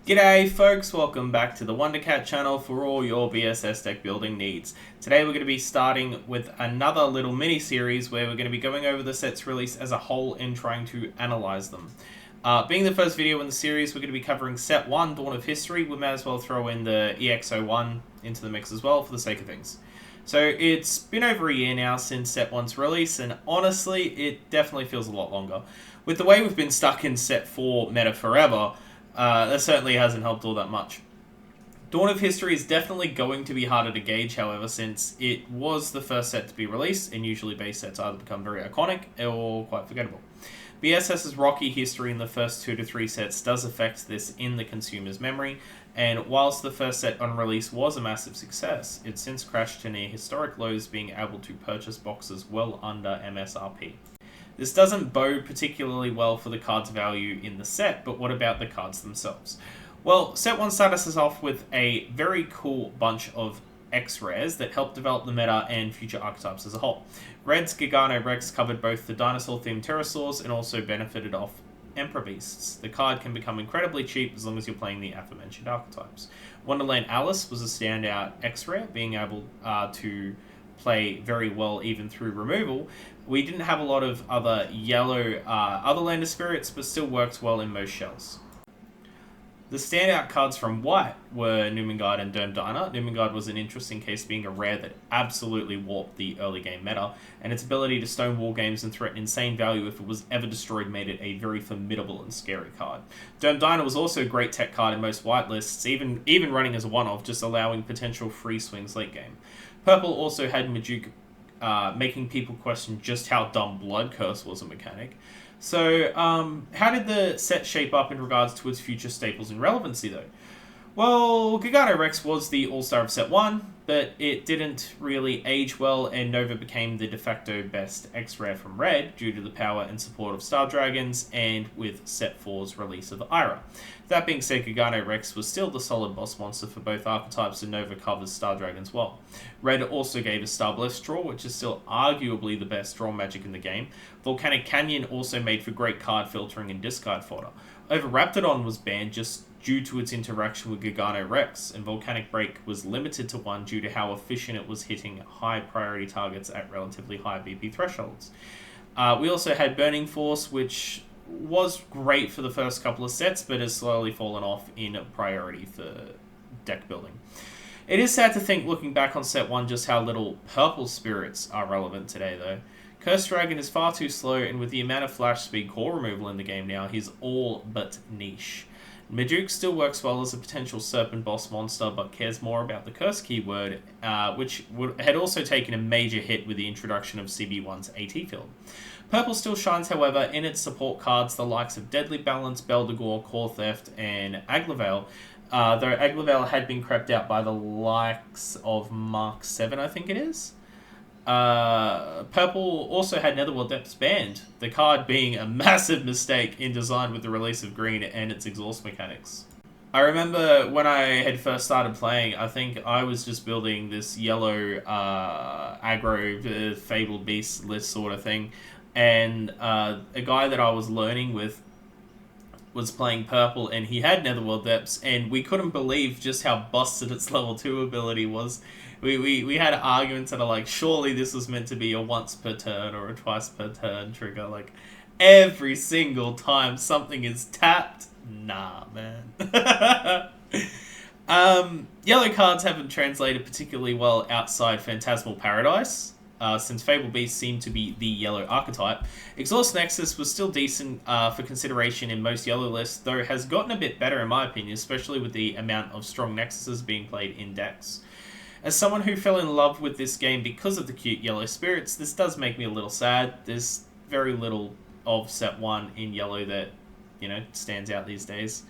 G'day folks, welcome back to the WonderCat channel for all your BSS deck building needs. Today we're going to be starting with another little mini-series where we're going to be going over the set's release as a whole and trying to analyze them. Being the first video in the series, we're going to be covering Set 1, Dawn of History. We may as well throw in the EX01 into the mix as well for the sake of things. So it's been over a year now since Set 1's release, and honestly, it definitely feels a lot longer. With the way we've been stuck in Set 4 meta forever, that certainly hasn't helped all that much. Dawn of History is definitely going to be harder to gauge, however, since it was the first set to be released, and usually base sets either become very iconic or quite forgettable. BSS's rocky history in the first 2 to 3 sets does affect this in the consumer's memory, and whilst the first set on release was a massive success, it's since crashed to near historic lows, being able to purchase boxes well under MSRP. This doesn't bode particularly well for the cards' value in the set, but what about the cards themselves? Well, Set 1 started us off with a very cool bunch of X-Rares that helped develop the meta and future archetypes as a whole. Red's Gigano Rex covered both the dinosaur-themed pterosaurs and also benefited off Emperor Beasts. The card can become incredibly cheap as long as you're playing the aforementioned archetypes. Wonderland Alice was a standout X-Rare, being able to play very well even through removal. We didn't have a lot of other yellow Otherlander spirits, but still worked well in most shells. The standout cards from white were Numenguard and Dina. Numenguard was an interesting case, being a rare that absolutely warped the early game meta, and its ability to stonewall games and threaten insane value if it was ever destroyed made it a very formidable and scary card. Dina was also a great tech card in most white lists, even running as a one-off, just allowing potential free swings late game. Purple also had Majuk, making people question just how dumb Blood Curse was a mechanic. So, how did the set shape up in regards to its future staples and relevancy, though? Well, Gigano Rex was the all-star of Set 1, but it didn't really age well, and Nova became the de facto best X-Rare from Red due to the power and support of Star Dragons, and with Set 4's release of Ira. That being said, Gigano Rex was still the solid boss monster for both archetypes, and Nova covers Star Dragons well. Red also gave us Star Blessed Draw, which is still arguably the best draw magic in the game. Volcanic Canyon also made for great card filtering and discard fodder. Over Raptidon was banned just due to its interaction with Gigano Rex, and Volcanic Break was limited to 1 due to how efficient it was hitting high priority targets at relatively high BP thresholds. We also had Burning Force, which was great for the first couple of sets, but has slowly fallen off in priority for deck building. It is sad to think, looking back on Set 1, just how little purple spirits are relevant today, though. Cursed Dragon is far too slow, and with the amount of flash speed core removal in the game now, he's all but niche. Majuk still works well as a potential serpent boss monster, but cares more about the curse keyword, which had also taken a major hit with the introduction of CB1's AT field. Purple still shines, however, in its support cards, the likes of Deadly Balance, Beldegor, Core Theft, and Aglavale, though Aglavale had been crept out by the likes of Mark 7, I think it is. Purple also had Netherworld Depths banned, the card being a massive mistake in design with the release of green and its exhaust mechanics. I remember when I had first started playing, I think I was just building this yellow aggro Fabled Beast list sort of thing, and a guy that I was learning with was playing purple, and he had Netherworld Depths, and we couldn't believe just how busted its level 2 ability was. We had arguments that are like, surely this was meant to be a once per turn or a twice per turn trigger. Like, every single time something is tapped, nah, man. Yellow cards haven't translated particularly well outside Phantasmal Paradise, since Fable Beast seemed to be the yellow archetype. Exhaust Nexus was still decent for consideration in most yellow lists, though has gotten a bit better in my opinion, especially with the amount of strong Nexuses being played in decks. As someone who fell in love with this game because of the cute yellow spirits, this does make me a little sad. There's very little of Set 1 in yellow that, stands out these days.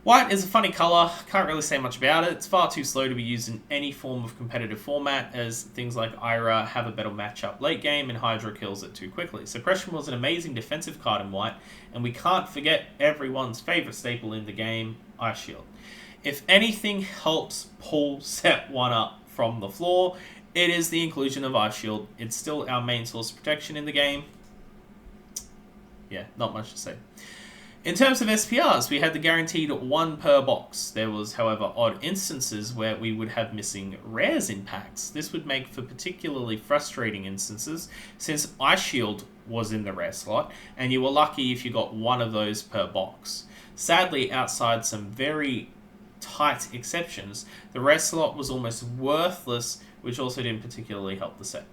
White is a funny colour, can't really say much about it. It's far too slow to be used in any form of competitive format, as things like Ira have a better matchup late game and Hydra kills it too quickly. Suppression was an amazing defensive card in White, and we can't forget everyone's favourite staple in the game, Ice Shield. If anything helps pull Set 1 up from the floor, it is the inclusion of Ice Shield. It's still our main source of protection in the game. Yeah, not much to say. In terms of SPRs, we had the guaranteed 1 per box. There was, however, odd instances where we would have missing rares in packs. This would make for particularly frustrating instances, since Ice Shield was in the rare slot, and you were lucky if you got 1 of those per box. Sadly, outside some very tight exceptions, the rare slot was almost worthless, which also didn't particularly help the set.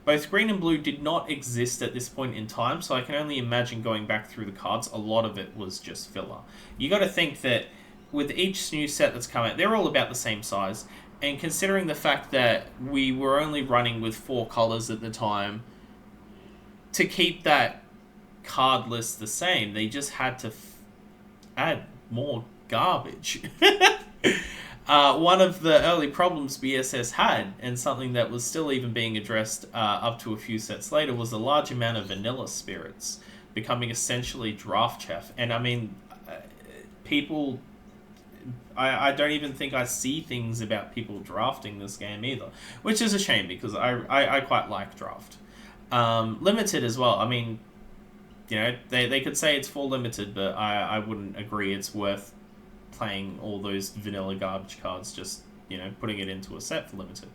Both green and blue did not exist at this point in time, so I can only imagine going back through the cards, a lot of it was just filler. You got to think that with each new set that's come out, they're all about the same size, and considering the fact that we were only running with 4 colors at the time, to keep that card list the same, they just had to add more garbage. One of the early problems BSS had, and something that was still even being addressed up to a few sets later, was the large amount of vanilla spirits becoming essentially draft chaff. And I mean, people... I don't even think I see things about people drafting this game either, which is a shame because I quite like draft. Limited as well. I mean, you know, they could say it's for limited, but I wouldn't agree it's worth playing all those vanilla garbage cards, just, you know, putting it into a set for limited.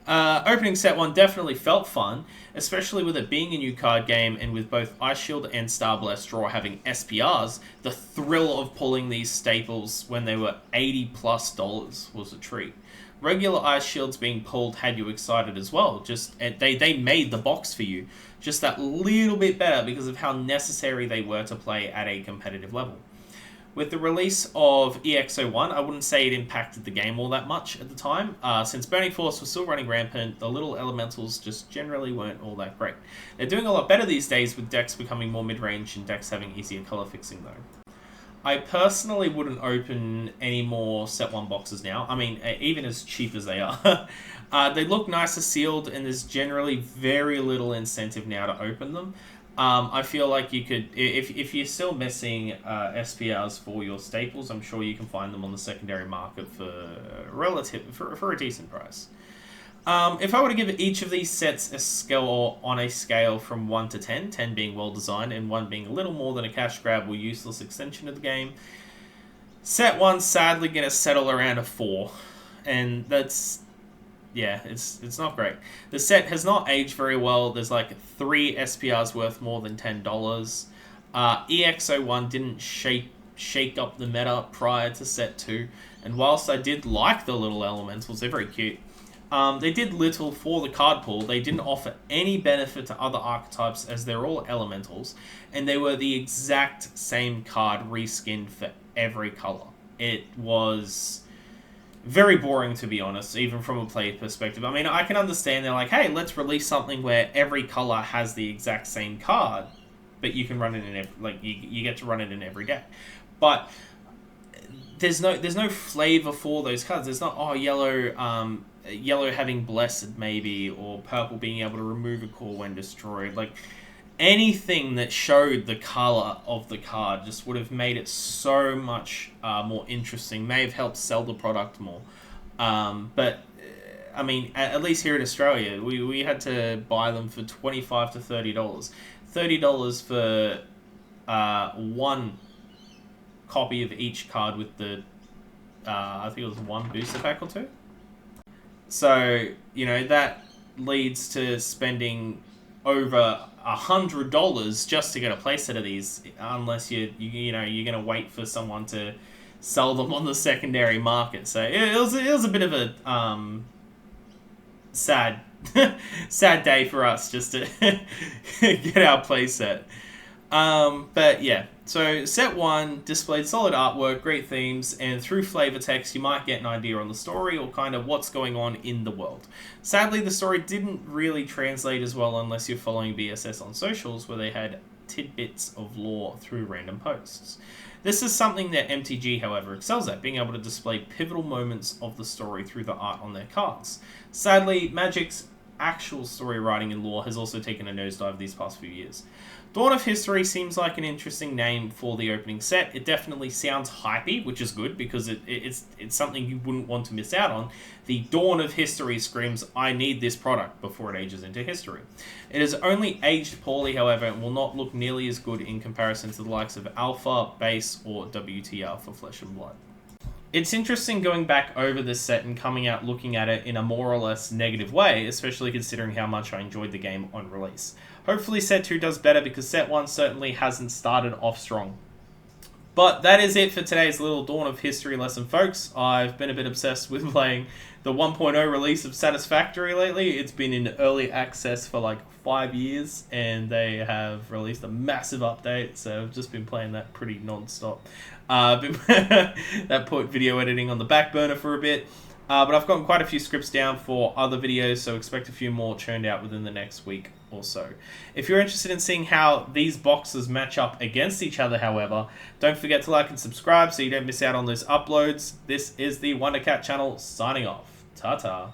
Opening set 1 definitely felt fun, especially with it being a new card game and with both Ice Shield and Star Blast Draw having SPRs. The thrill of pulling these staples when they were $80+ was a treat. Regular Ice Shields being pulled had you excited as well. Just they made the box for you just that little bit better because of how necessary they were to play at a competitive level. With the release of EX01, I wouldn't say it impacted the game all that much at the time. Since Burning Force was still running rampant, the little elementals just generally weren't all that great. They're doing a lot better these days with decks becoming more mid-range and decks having easier color fixing though. I personally wouldn't open any more Set 1 boxes now. I mean, even as cheap as they are. They look nicer sealed, and there's generally very little incentive now to open them. I feel like you could, if you're still missing SPRs for your staples, I'm sure you can find them on the secondary market for a decent price. If I were to give each of these sets a score on a scale from 1 to 10, 10 being well designed and 1 being a little more than a cash grab or useless extension of the game, set 1's sadly going to settle around a 4, and that's... yeah, it's not great. The set has not aged very well. There's like 3 SPRs worth more than $10. EX01 didn't shake up the meta prior to set 2. And whilst I did like the little elementals, they're very cute, they did little for the card pool. They didn't offer any benefit to other archetypes as they're all elementals. And they were the exact same card reskinned for every color. It was... very boring, to be honest, even from a player perspective. I mean, I can understand they're like, hey, let's release something where every color has the exact same card, but you can run it in you get to run it in every deck. But there's no flavor for those cards. There's not yellow having blessed maybe, or purple being able to remove a core when destroyed. Like, anything that showed the color of the card just would have made it so much more interesting, may have helped sell the product more. But I mean, at least here in Australia, we had to buy them for $25 to $30. $30 for 1 copy of each card with the, I think it was 1 booster pack or 2. So, you know, that leads to spending over $100 just to get a playset of these, unless you're gonna wait for someone to sell them on the secondary market. So it was a bit of a sad day for us just to get our playset. But yeah, so set 1 displayed solid artwork, great themes, and through flavor text you might get an idea on the story or kind of what's going on in the world. Sadly, the story didn't really translate as well unless you're following BSS on socials, where they had tidbits of lore through random posts. This is something that MTG, however, excels at, being able to display pivotal moments of the story through the art on their cards. Sadly, Magic's actual story writing and lore has also taken a nosedive these past few years. Dawn of History seems like an interesting name for the opening set. It definitely sounds hypey, which is good because it's something you wouldn't want to miss out on. The Dawn of History screams, I need this product before it ages into history. It has only aged poorly, however, and will not look nearly as good in comparison to the likes of Alpha, Base, or WTR for Flesh and Blood. It's interesting going back over this set and coming out looking at it in a more or less negative way, especially considering how much I enjoyed the game on release. Hopefully set 2 does better because set 1 certainly hasn't started off strong. But that is it for today's little Dawn of History lesson, folks. I've been a bit obsessed with playing the 1.0 release of Satisfactory lately. It's been in early access for like 5 years, and they have released a massive update, so I've just been playing that pretty non-stop. That put video editing on the back burner for a bit. But I've gotten quite a few scripts down for other videos, so expect a few more churned out within the next week or so. If you're interested in seeing how these boxes match up against each other, however, don't forget to like and subscribe so you don't miss out on those uploads. This is the Wondercat channel signing off. Ta-ta.